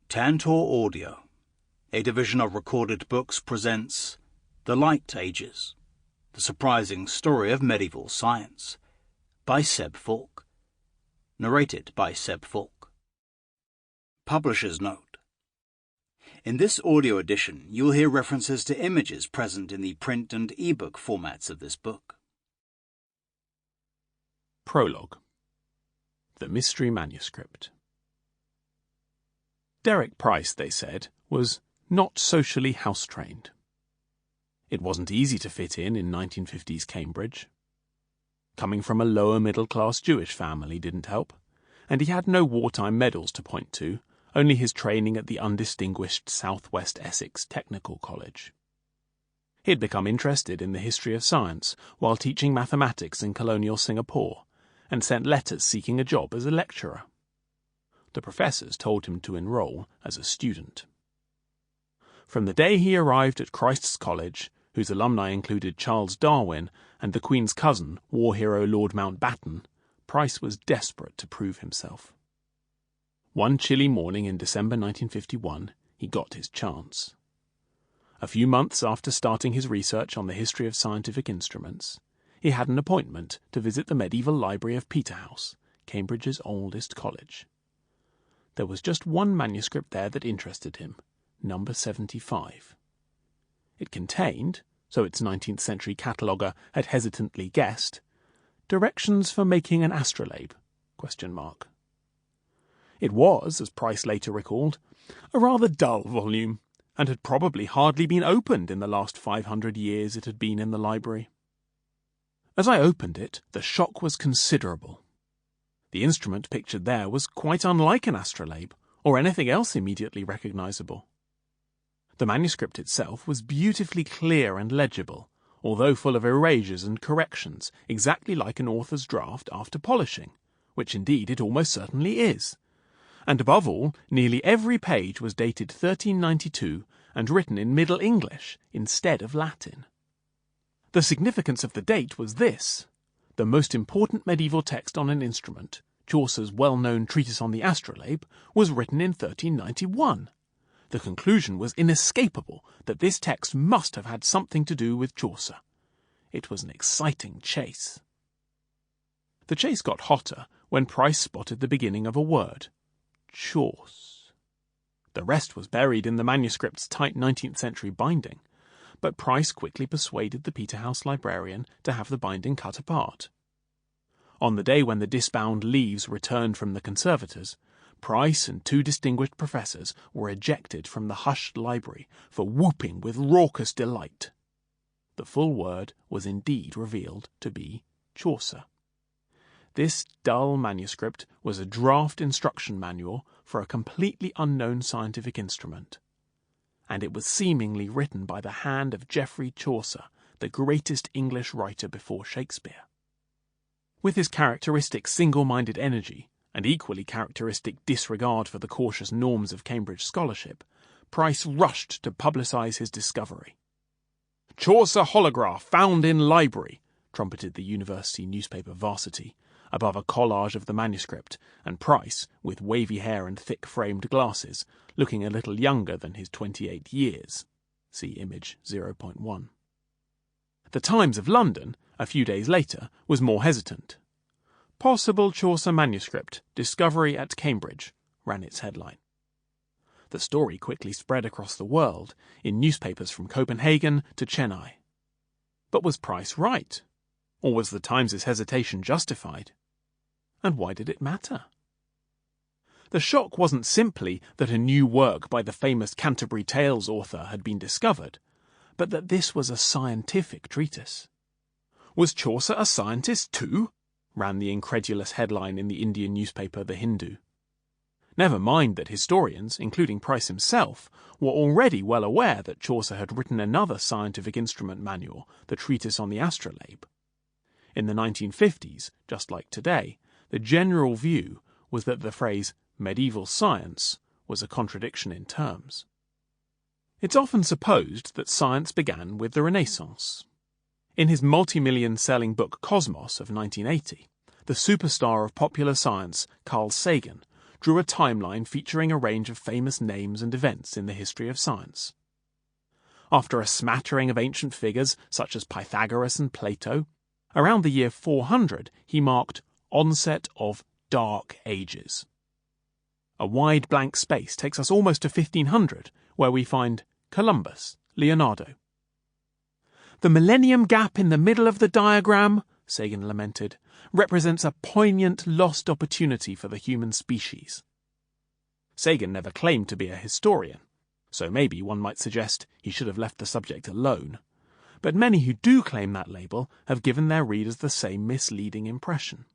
Tantor Audio, a division of Recorded Books, presents The Light Ages, the surprising story of medieval science, by Seb Falk. Narrated by Seb Falk. Publisher's Note: in this audio edition, you will hear references to images present in the print and ebook formats of this book. Prologue. The Mystery Manuscript. Derek Price, they said, was not socially house-trained. It wasn't easy to fit in 1950s Cambridge. Coming from a lower-middle-class Jewish family didn't help, and he had no wartime medals to point to, only his training at the undistinguished Southwest Essex Technical College. He had become interested in the history of science while teaching mathematics in colonial Singapore, and sent letters seeking a job as a lecturer. The professors told him to enroll as a student. From the day he arrived at Christ's College, whose alumni included Charles Darwin and the Queen's cousin, war hero Lord Mountbatten, Price was desperate to prove himself. One chilly morning in December 1951, he got his chance. A few months after starting his research on the history of scientific instruments, he had an appointment to visit the medieval library of Peterhouse, Cambridge's oldest college. There was just one manuscript there that interested him, number 75. It contained, so its 19th century cataloguer had hesitantly guessed, directions for making an astrolabe? It was, as Price later recalled, a rather dull volume, and had probably hardly been opened in the last 500 years it had been in the library. As I opened it, the shock was considerable. The instrument pictured there was quite unlike an astrolabe, or anything else immediately recognizable. The manuscript itself was beautifully clear and legible, although full of erasures and corrections, exactly like an author's draft after polishing, which indeed it almost certainly is. And above all, nearly every page was dated 1392 and written in Middle English instead of Latin. The significance of the date was this: the most important medieval text on an instrument, Chaucer's well-known treatise on the astrolabe, was written in 1391. The conclusion was inescapable that this text must have had something to do with Chaucer. It was an exciting chase. The chase got hotter when Price spotted the beginning of a word: Chauce. The rest was buried in the manuscript's tight 19th century binding, but Price quickly persuaded the Peterhouse librarian to have the binding cut apart. On the day when the disbound leaves returned from the conservators, Price and two distinguished professors were ejected from the hushed library for whooping with raucous delight. The full word was indeed revealed to be Chaucer. This dull manuscript was a draft instruction manual for a completely unknown scientific instrument, and it was seemingly written by the hand of Geoffrey Chaucer, the greatest English writer before Shakespeare. With his characteristic single-minded energy and equally characteristic disregard for the cautious norms of Cambridge scholarship, Price rushed to publicize his discovery. "Chaucer holograph found in library," trumpeted the university newspaper Varsity, above a collage of the manuscript, and Price, with wavy hair and thick-framed glasses, looking a little younger than his 28 years. See image 0.1. The Times of London, a few days later, was more hesitant. "Possible Chaucer manuscript, discovery at Cambridge," ran its headline. The story quickly spread across the world, in newspapers from Copenhagen to Chennai. But was Price right? Or was the Times' hesitation justified? And why did it matter? The shock wasn't simply that a new work by the famous Canterbury Tales author had been discovered, but that this was a scientific treatise. Was Chaucer a scientist too? Ran the incredulous headline in the Indian newspaper The Hindu. Never mind that historians, including Price himself, were already well aware that Chaucer had written another scientific instrument manual, the Treatise on the Astrolabe. In the 1950s, just like today, the general view was that the phrase medieval science was a contradiction in terms. It's often supposed that science began with the Renaissance. In his multi-million-selling book Cosmos of 1980, the superstar of popular science, Carl Sagan, drew a timeline featuring a range of famous names and events in the history of science. After a smattering of ancient figures such as Pythagoras and Plato, around the year 400 he marked onset of Dark Ages. A wide blank space takes us almost to 1500, where we find Columbus, Leonardo. "The millennium gap in the middle of the diagram," Sagan lamented, "represents a poignant lost opportunity for the human species." Sagan never claimed to be a historian, so maybe one might suggest he should have left the subject alone. But many who do claim that label have given their readers the same misleading impression.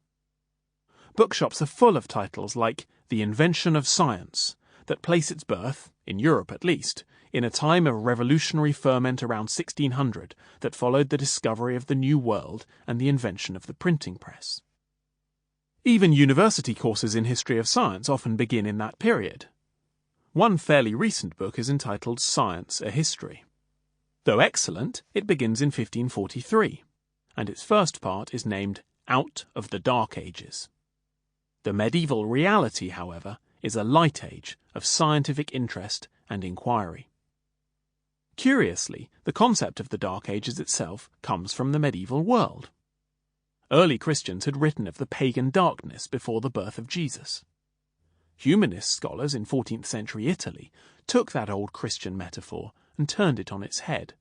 Bookshops are full of titles like The Invention of Science, that place its birth, in Europe at least, in a time of revolutionary ferment around 1600 that followed the discovery of the New World and the invention of the printing press. Even university courses in history of science often begin in that period. One fairly recent book is entitled Science, a History. Though excellent, it begins in 1543, and its first part is named Out of the Dark Ages. The medieval reality, however, is a light age of scientific interest and inquiry. Curiously, the concept of the Dark Ages itself comes from the medieval world. Early Christians had written of the pagan darkness before the birth of Jesus. Humanist scholars in 14th century Italy took that old Christian metaphor and turned it on its head.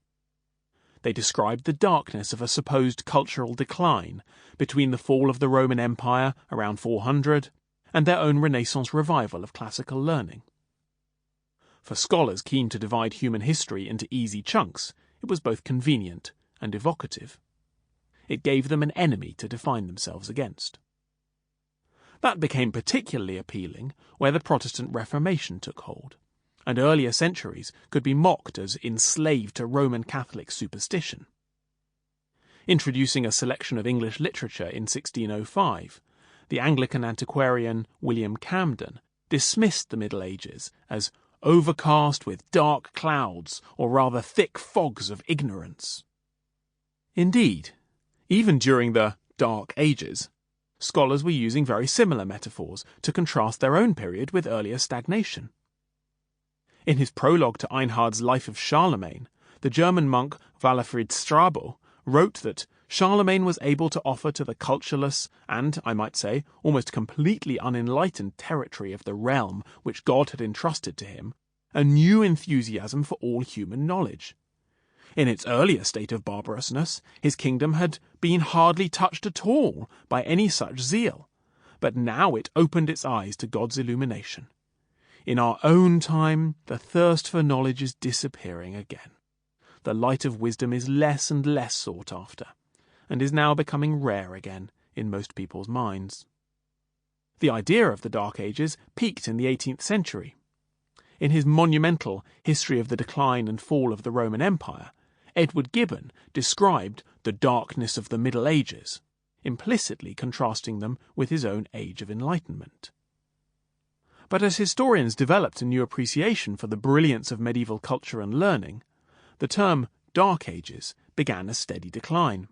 They described the darkness of a supposed cultural decline between the fall of the Roman Empire around 400 and their own Renaissance revival of classical learning. For scholars keen to divide human history into easy chunks, it was both convenient and evocative. It gave them an enemy to define themselves against. That became particularly appealing where the Protestant Reformation took hold, and earlier centuries could be mocked as enslaved to Roman Catholic superstition. Introducing a selection of English literature in 1605, the Anglican antiquarian William Camden dismissed the Middle Ages as overcast with dark clouds, or rather thick fogs of ignorance. Indeed, even during the Dark Ages, scholars were using very similar metaphors to contrast their own period with earlier stagnation. In his prologue to Einhard's Life of Charlemagne, the German monk Walafrid Strabo wrote that Charlemagne was able to offer to the cultureless and, I might say, almost completely unenlightened territory of the realm which God had entrusted to him a new enthusiasm for all human knowledge. In its earlier state of barbarousness, his kingdom had been hardly touched at all by any such zeal, but now it opened its eyes to God's illumination. In our own time, the thirst for knowledge is disappearing again. The light of wisdom is less and less sought after, and is now becoming rare again in most people's minds. The idea of the Dark Ages peaked in the 18th century. In his monumental History of the Decline and Fall of the Roman Empire, Edward Gibbon described the darkness of the Middle Ages, implicitly contrasting them with his own Age of Enlightenment. But as historians developed a new appreciation for the brilliance of medieval culture and learning, the term Dark Ages began a steady decline.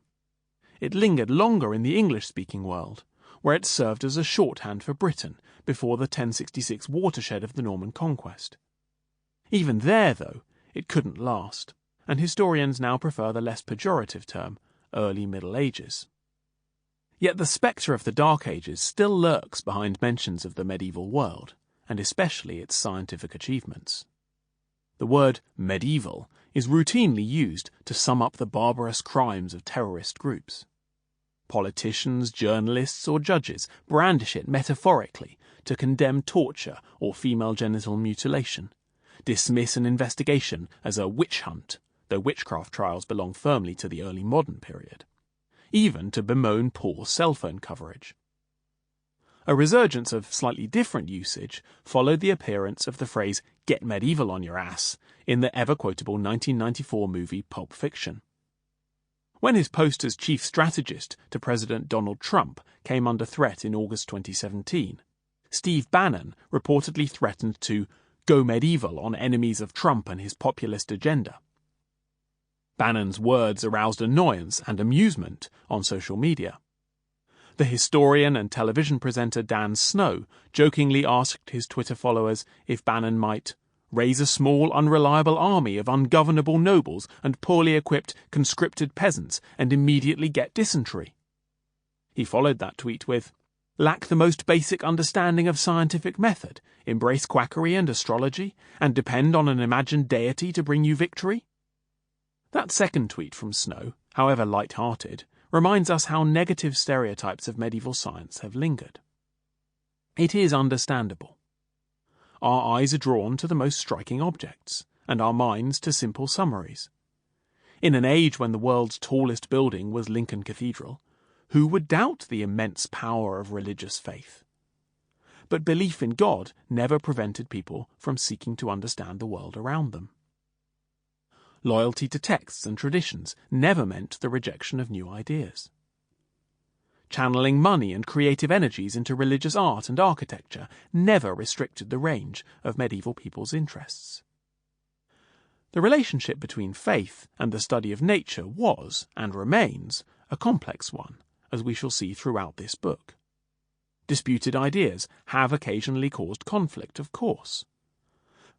It lingered longer in the English-speaking world, where it served as a shorthand for Britain before the 1066 watershed of the Norman conquest. Even there, though, it couldn't last, and historians now prefer the less pejorative term, Early Middle Ages. Yet the spectre of the Dark Ages still lurks behind mentions of the medieval world, and especially its scientific achievements. The word medieval is routinely used to sum up the barbarous crimes of terrorist groups. Politicians, journalists, or judges brandish it metaphorically to condemn torture or female genital mutilation, dismiss an investigation as a witch hunt, though witchcraft trials belong firmly to the early modern period, even to bemoan poor cell phone coverage. A resurgence of slightly different usage followed the appearance of the phrase "get medieval on your ass" in the ever-quotable 1994 movie Pulp Fiction. When his post as chief strategist to President Donald Trump came under threat in August 2017, Steve Bannon reportedly threatened to go medieval on enemies of Trump and his populist agenda. Bannon's words aroused annoyance and amusement on social media. The historian and television presenter Dan Snow jokingly asked his Twitter followers if Bannon might raise a small, unreliable army of ungovernable nobles and poorly equipped, conscripted peasants and immediately get dysentery. He followed that tweet with, lack the most basic understanding of scientific method, embrace quackery and astrology, and depend on an imagined deity to bring you victory? That second tweet from Snow, however light-hearted, reminds us how negative stereotypes of medieval science have lingered. It is understandable. Our eyes are drawn to the most striking objects, and our minds to simple summaries. In an age when the world's tallest building was Lincoln Cathedral, who would doubt the immense power of religious faith? But belief in God never prevented people from seeking to understand the world around them. Loyalty to texts and traditions never meant the rejection of new ideas. Channeling money and creative energies into religious art and architecture never restricted the range of medieval people's interests. The relationship between faith and the study of nature was, and remains, a complex one, as we shall see throughout this book. Disputed ideas have occasionally caused conflict, of course.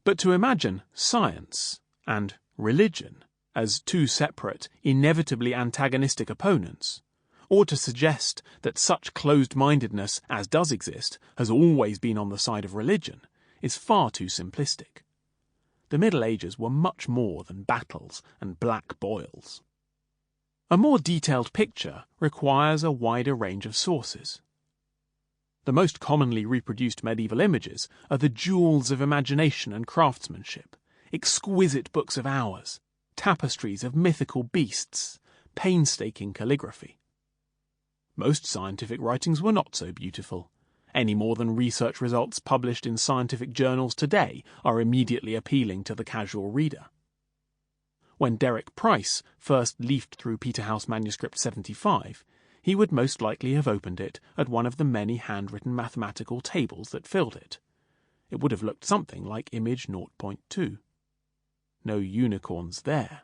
But to imagine science and religion as two separate, inevitably antagonistic opponents, or to suggest that such closed-mindedness as does exist has always been on the side of religion, is far too simplistic. The Middle Ages were much more than battles and black boils. A more detailed picture requires a wider range of sources. The most commonly reproduced medieval images are the jewels of imagination and craftsmanship, exquisite books of hours, tapestries of mythical beasts, painstaking calligraphy. Most scientific writings were not so beautiful, any more than research results published in scientific journals today are immediately appealing to the casual reader. When Derek Price first leafed through Peterhouse Manuscript 75, he would most likely have opened it at one of the many handwritten mathematical tables that filled it. It would have looked something like Image 0.2. No unicorns there.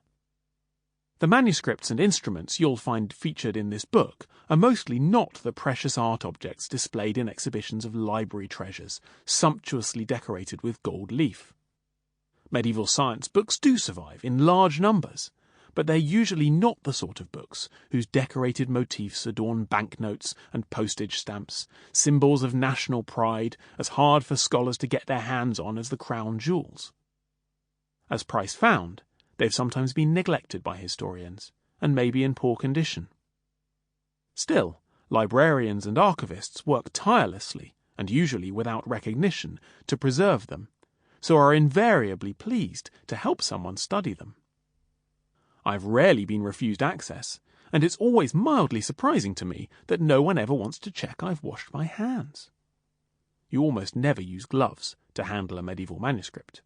The manuscripts and instruments you'll find featured in this book are mostly not the precious art objects displayed in exhibitions of library treasures, sumptuously decorated with gold leaf. Medieval science books do survive in large numbers, but they're usually not the sort of books whose decorated motifs adorn banknotes and postage stamps, symbols of national pride as hard for scholars to get their hands on as the crown jewels. As Price found, they've sometimes been neglected by historians, and may be in poor condition. Still, librarians and archivists work tirelessly, and usually without recognition, to preserve them, so are invariably pleased to help someone study them. I've rarely been refused access, and it's always mildly surprising to me that no one ever wants to check I've washed my hands. You almost never use gloves to handle a medieval manuscript.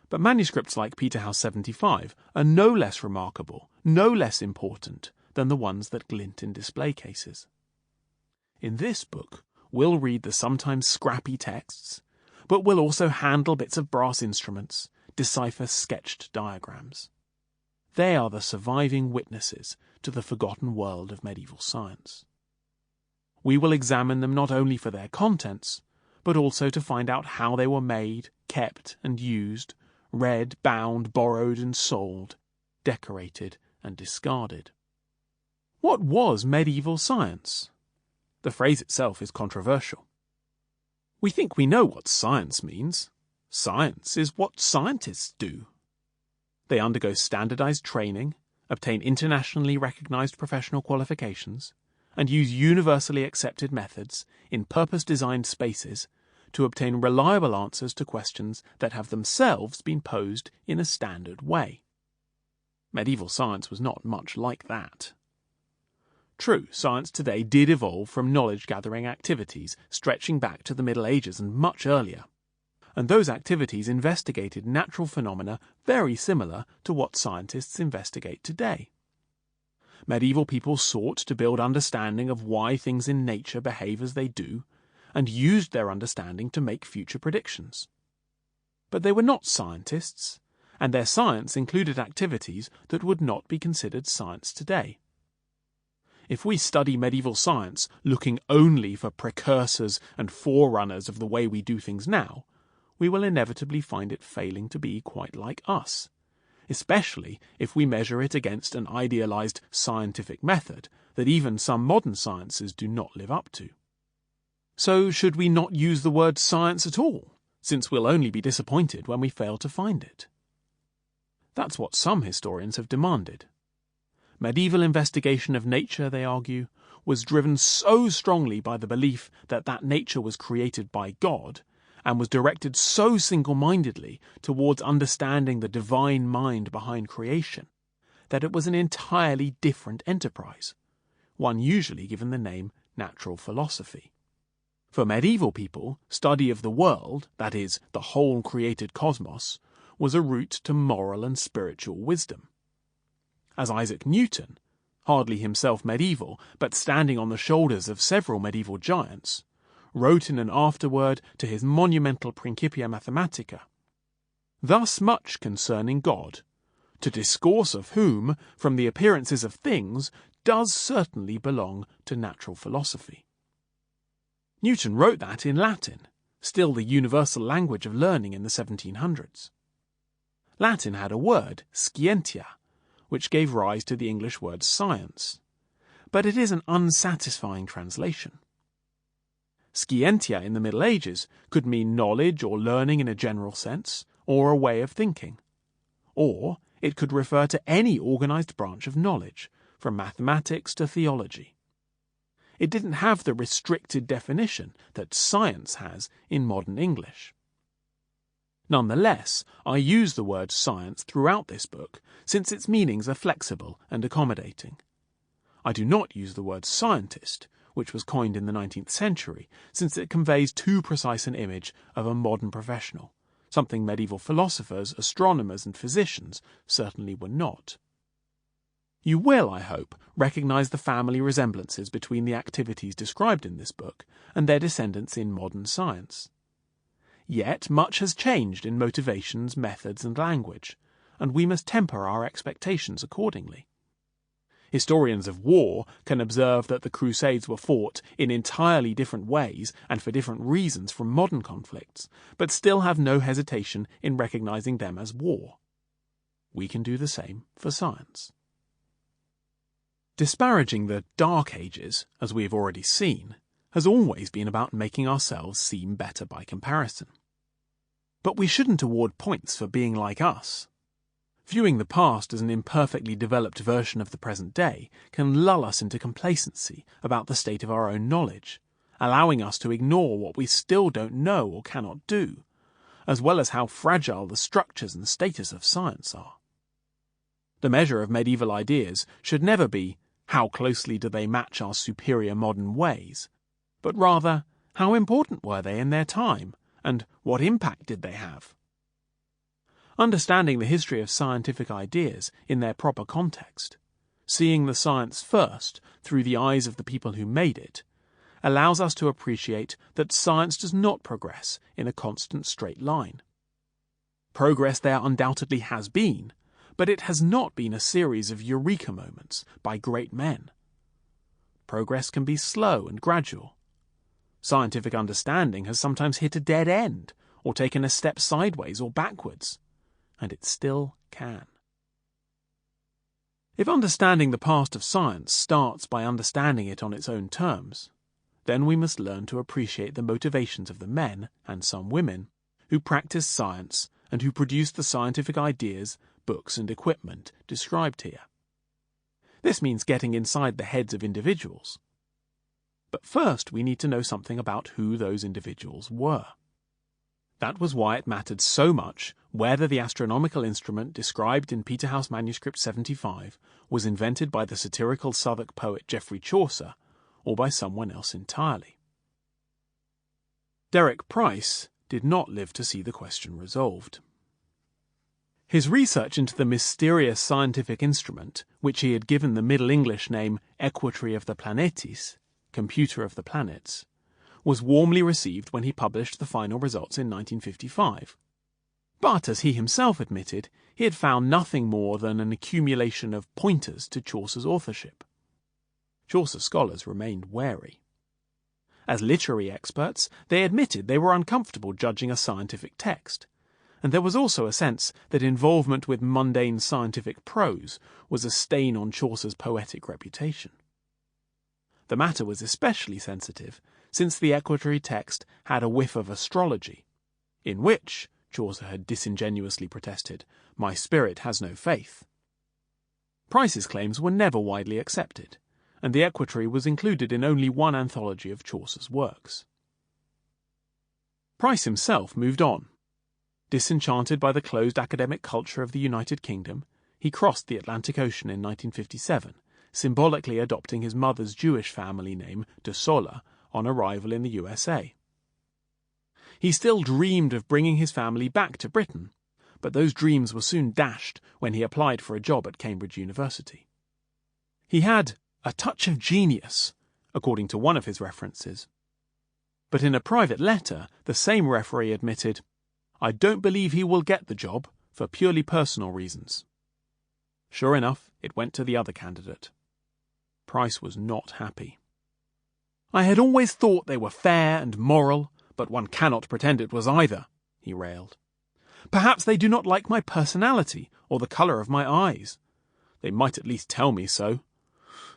But manuscripts like Peterhouse 75 are no less remarkable, no less important than the ones that glint in display cases. In this book, we'll read the sometimes scrappy texts, but we'll also handle bits of brass instruments, decipher sketched diagrams. They are the surviving witnesses to the forgotten world of medieval science. We will examine them not only for their contents, but also to find out how they were made, kept and used, read, bound, borrowed and sold, decorated and discarded. What was medieval science? The phrase itself is controversial. We think we know what science means. Science is what scientists do. They undergo standardized training, obtain internationally recognized professional qualifications, and use universally accepted methods in purpose-designed spaces to obtain reliable answers to questions that have themselves been posed in a standard way. Medieval science was not much like that. True, science today did evolve from knowledge-gathering activities stretching back to the Middle Ages and much earlier, and those activities investigated natural phenomena very similar to what scientists investigate today. Medieval people sought to build understanding of why things in nature behave as they do, and used their understanding to make future predictions. But they were not scientists, and their science included activities that would not be considered science today. if we study medieval science looking only for precursors and forerunners of the way we do things now, we will inevitably find it failing to be quite like us, especially if we measure it against an idealized scientific method that even some modern sciences do not live up to. So should we not use the word science at all, since we'll only be disappointed when we fail to find it? That's what some historians have demanded. Medieval investigation of nature, they argue, was driven so strongly by the belief that that nature was created by God, and was directed so single-mindedly towards understanding the divine mind behind creation, that it was an entirely different enterprise, one usually given the name natural philosophy. For medieval people, study of the world, that is, the whole created cosmos, was a route to moral and spiritual wisdom. As Isaac Newton, hardly himself medieval, but standing on the shoulders of several medieval giants, wrote in an afterword to his monumental Principia Mathematica, "Thus much concerning God, to discourse of whom, from the appearances of things, does certainly belong to natural philosophy." Newton wrote that in Latin, still the universal language of learning in the 1700s. Latin had a word, scientia, which gave rise to the English word science, but it is an unsatisfying translation. Scientia in the Middle Ages could mean knowledge or learning in a general sense, or a way of thinking. Or it could refer to any organized branch of knowledge, from mathematics to theology. It didn't have the restricted definition that science has in modern English. Nonetheless, I use the word science throughout this book, since its meanings are flexible and accommodating. I do not use the word scientist, which was coined in the 19th century, since it conveys too precise an image of a modern professional, something medieval philosophers, astronomers, and physicians certainly were not. You will, I hope, recognize the family resemblances between the activities described in this book and their descendants in modern science. Yet much has changed in motivations, methods, and language, and we must temper our expectations accordingly. Historians of war can observe that the Crusades were fought in entirely different ways and for different reasons from modern conflicts, but still have no hesitation in recognizing them as war. We can do the same for science. Disparaging the Dark Ages, as we have already seen, has always been about making ourselves seem better by comparison. But we shouldn't award points for being like us. Viewing the past as an imperfectly developed version of the present day can lull us into complacency about the state of our own knowledge, allowing us to ignore what we still don't know or cannot do, as well as how fragile the structures and status of science are. The measure of medieval ideas should never be how closely do they match our superior modern ways, but rather how important were they in their time, and what impact did they have? Understanding the history of scientific ideas in their proper context, seeing the science first through the eyes of the people who made it, allows us to appreciate that science does not progress in a constant straight line. Progress there undoubtedly has been, but it has not been a series of eureka moments by great men. Progress can be slow and gradual. Scientific understanding has sometimes hit a dead end, or taken a step sideways or backwards, and it still can. If understanding the past of science starts by understanding it on its own terms, then we must learn to appreciate the motivations of the men, and some women, who practiced science and who produced the scientific ideas, books, and equipment described here. This means getting inside the heads of individuals. But first we need to know something about who those individuals were. That was why it mattered so much whether the astronomical instrument described in Peterhouse Manuscript 75 was invented by the satirical Southwark poet Geoffrey Chaucer or by someone else entirely. Derek Price did not live to see the question resolved. His research into the mysterious scientific instrument, which he had given the Middle English name Equatry of the Planetis, Computer of the Planets, was warmly received when he published the final results in 1955. But, as he himself admitted, he had found nothing more than an accumulation of pointers to Chaucer's authorship. Chaucer scholars remained wary. As literary experts, they admitted they were uncomfortable judging a scientific text, and there was also a sense that involvement with mundane scientific prose was a stain on Chaucer's poetic reputation. The matter was especially sensitive since the equerry text had a whiff of astrology, in which, Chaucer had disingenuously protested, "My spirit has no faith." Price's claims were never widely accepted, and the equerry was included in only one anthology of Chaucer's works. Price himself moved on. Disenchanted by the closed academic culture of the United Kingdom, he crossed the Atlantic Ocean in 1957, symbolically adopting his mother's Jewish family name, de Sola, on arrival in the USA. He still dreamed of bringing his family back to Britain, but those dreams were soon dashed when he applied for a job at Cambridge University. He had a touch of genius, according to one of his references. But in a private letter, the same referee admitted, "I don't believe he will get the job for purely personal reasons." Sure enough, it went to the other candidate. Price was not happy. "I had always thought they were fair and moral, but one cannot pretend it was either," he railed. "Perhaps they do not like my personality or the colour of my eyes. They might at least tell me so.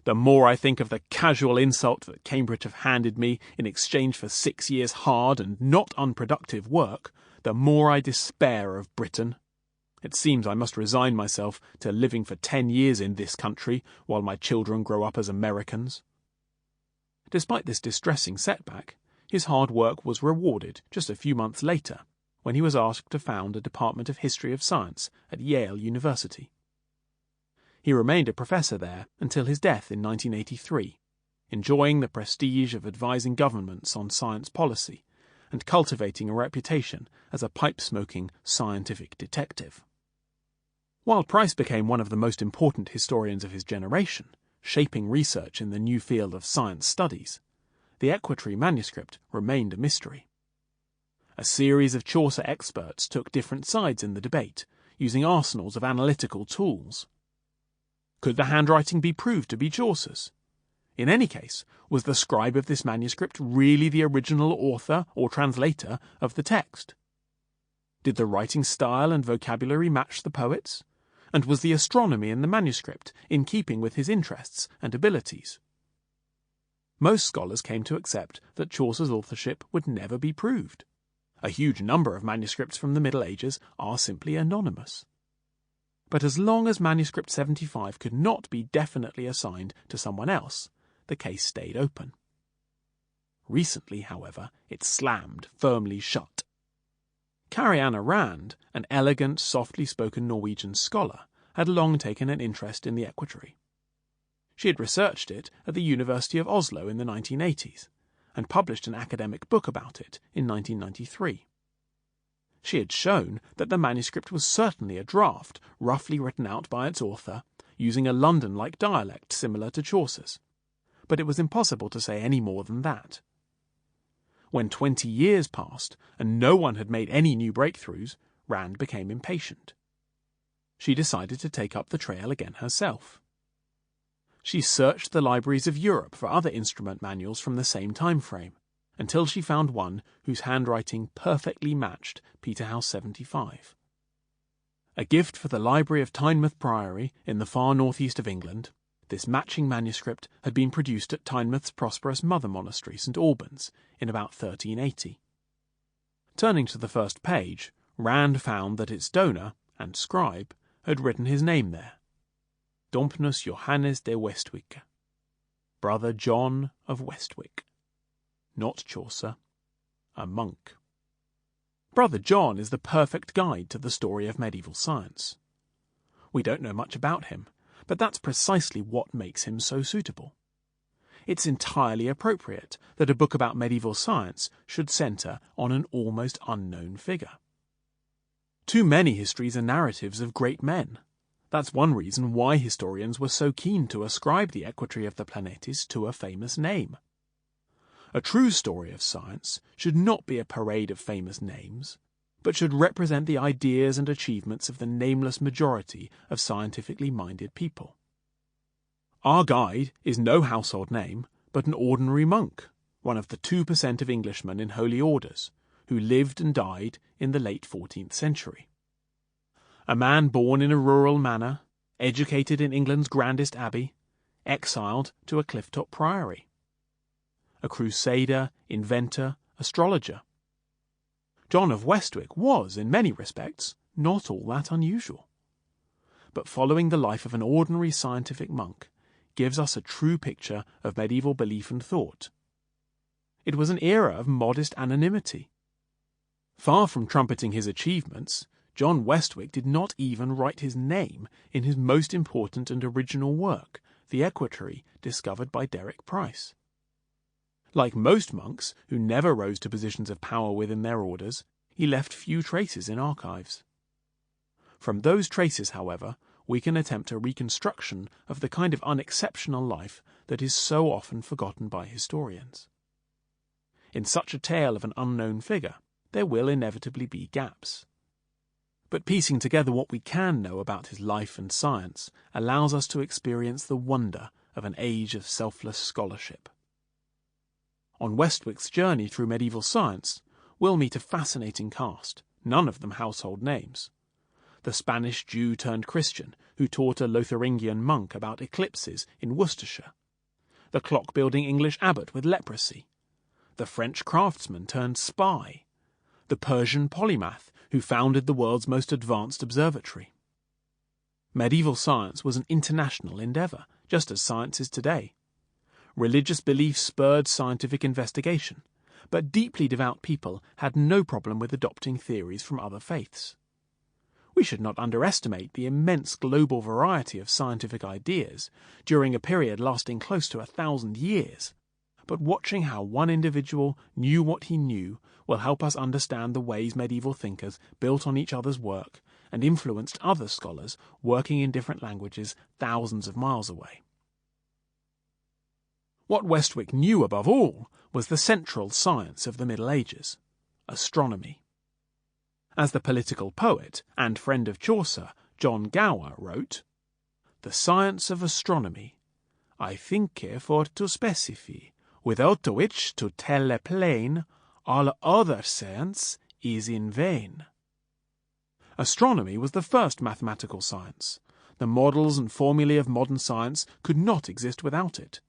The more I think of the casual insult that Cambridge have handed me in exchange for 6 years' hard and not unproductive work, the more I despair of Britain. It seems I must resign myself to living for 10 years in this country while my children grow up as Americans." Despite this distressing setback, his hard work was rewarded just a few months later, when he was asked to found a Department of History of Science at Yale University. He remained a professor there until his death in 1983, enjoying the prestige of advising governments on science policy and cultivating a reputation as a pipe-smoking scientific detective. While Price became one of the most important historians of his generation, shaping research in the new field of science studies, the equerry manuscript remained a mystery. A series of Chaucer experts took different sides in the debate, using arsenals of analytical tools. Could the handwriting be proved to be Chaucer's? In any case, was the scribe of this manuscript really the original author or translator of the text? Did the writing style and vocabulary match the poet's? And was the astronomy in the manuscript in keeping with his interests and abilities? Most scholars came to accept that Chaucer's authorship would never be proved. A huge number of manuscripts from the Middle Ages are simply anonymous. But as long as manuscript 75 could not be definitely assigned to someone else, the case stayed open. Recently, however, it slammed firmly shut. Karianne Rand, an elegant, softly spoken Norwegian scholar, had long taken an interest in the equerry. She had researched it at the University of Oslo in the 1980s, and published an academic book about it in 1993. She had shown that the manuscript was certainly a draft, roughly written out by its author, using a London-like dialect similar to Chaucer's, but it was impossible to say any more than that. When 20 years passed and no one had made any new breakthroughs, Rand became impatient. She decided to take up the trail again herself. She searched the libraries of Europe for other instrument manuals from the same time frame, until she found one whose handwriting perfectly matched Peterhouse 75. A gift for the library of Tynemouth Priory in the far northeast of England, this matching manuscript had been produced at Tynemouth's prosperous mother monastery, St Albans, in about 1380. Turning to the first page, Rand found that its donor and scribe had written his name there. Dompnus Johannes de Westwicke, Brother John of Westwick. Not Chaucer, a monk. Brother John is the perfect guide to the story of medieval science. We don't know much about him, but that's precisely what makes him so suitable. It's entirely appropriate that a book about medieval science should centre on an almost unknown figure. Too many histories are narratives of great men. That's one reason why historians were so keen to ascribe the equerry of the Planetis to a famous name. A true story of science should not be a parade of famous names, but should represent the ideas and achievements of the nameless majority of scientifically minded people. Our guide is no household name, but an ordinary monk, one of the 2% of Englishmen in holy orders, who lived and died in the late 14th century. A man born in a rural manor, educated in England's grandest abbey, exiled to a cliff-top priory. A crusader, inventor, astrologer. John of Westwick was, in many respects, not all that unusual. But following the life of an ordinary scientific monk gives us a true picture of medieval belief and thought. It was an era of modest anonymity. Far from trumpeting his achievements, John Westwick did not even write his name in his most important and original work, the Equerry, discovered by Derek Price. Like most monks who never rose to positions of power within their orders, he left few traces in archives. From those traces, however, we can attempt a reconstruction of the kind of unexceptional life that is so often forgotten by historians. In such a tale of an unknown figure, there will inevitably be gaps. But piecing together what we can know about his life and science allows us to experience the wonder of an age of selfless scholarship. On Westwick's journey through medieval science, we'll meet a fascinating cast, none of them household names. The Spanish Jew turned Christian who taught a Lotharingian monk about eclipses in Worcestershire. The clock-building English abbot with leprosy. The French craftsman turned spy. The Persian polymath who founded the world's most advanced observatory. Medieval science was an international endeavour, just as science is today. Religious belief spurred scientific investigation, but deeply devout people had no problem with adopting theories from other faiths. We should not underestimate the immense global variety of scientific ideas during a period lasting close to 1,000 years, but watching how one individual knew what he knew will help us understand the ways medieval thinkers built on each other's work and influenced other scholars working in different languages thousands of miles away. What Westwick knew above all was the central science of the Middle Ages, astronomy. As the political poet and friend of Chaucer, John Gower, wrote, "The science of astronomy, I thinke for to specify, without which to tell plain, all other science is in vain." Astronomy was the first mathematical science. The models and formulae of modern science could not exist without it.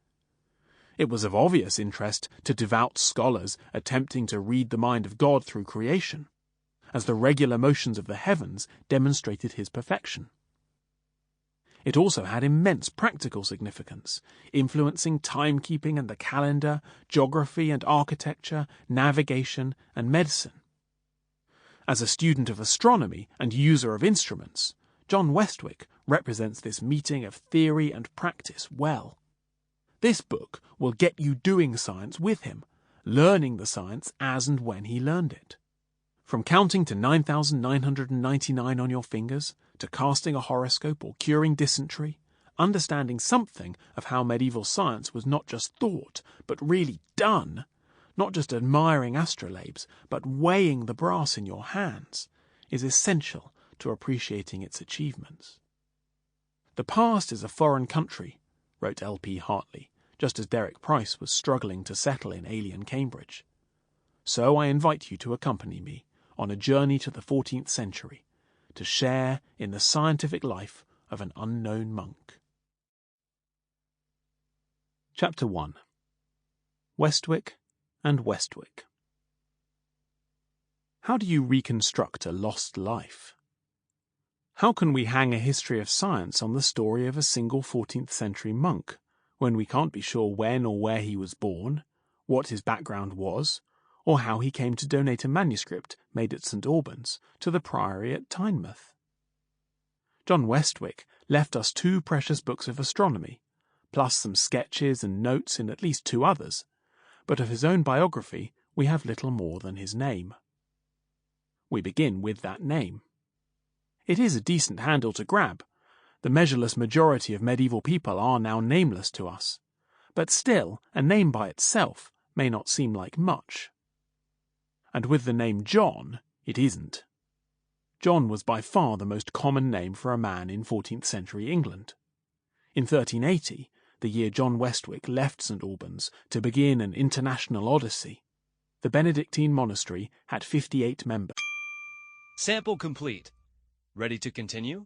It was of obvious interest to devout scholars attempting to read the mind of God through creation, as the regular motions of the heavens demonstrated his perfection. It also had immense practical significance, influencing timekeeping and the calendar, geography and architecture, navigation and medicine. As a student of astronomy and user of instruments, John Westwick represents this meeting of theory and practice well. This book will get you doing science with him, learning the science as and when he learned it. From counting to 9,999 on your fingers, to casting a horoscope or curing dysentery, understanding something of how medieval science was not just thought, but really done, not just admiring astrolabes, but weighing the brass in your hands, is essential to appreciating its achievements. "The past is a foreign country," wrote L.P. Hartley, just as Derek Price was struggling to settle in alien Cambridge. "So I invite you to accompany me on a journey to the 14th century, to share in the scientific life of an unknown monk." Chapter 1. Westwick and Westwick. How do you reconstruct a lost life? How can we hang a history of science on the story of a single 14th century monk, when we can't be sure when or where he was born, what his background was, or how he came to donate a manuscript made at St. Albans to the priory at Tynemouth? John Westwick left us 2 precious books of astronomy, plus some sketches and notes in at least 2 others, but of his own biography we have little more than his name. We begin with that name. It is a decent handle to grab. The measureless majority of medieval people are now nameless to us, but still a name by itself may not seem like much. And with the name John, it isn't. John was by far the most common name for a man in 14th century England. In 1380, the year John Westwick left St Albans to begin an international odyssey, the Benedictine monastery had 58 members. Sample complete. Ready to continue?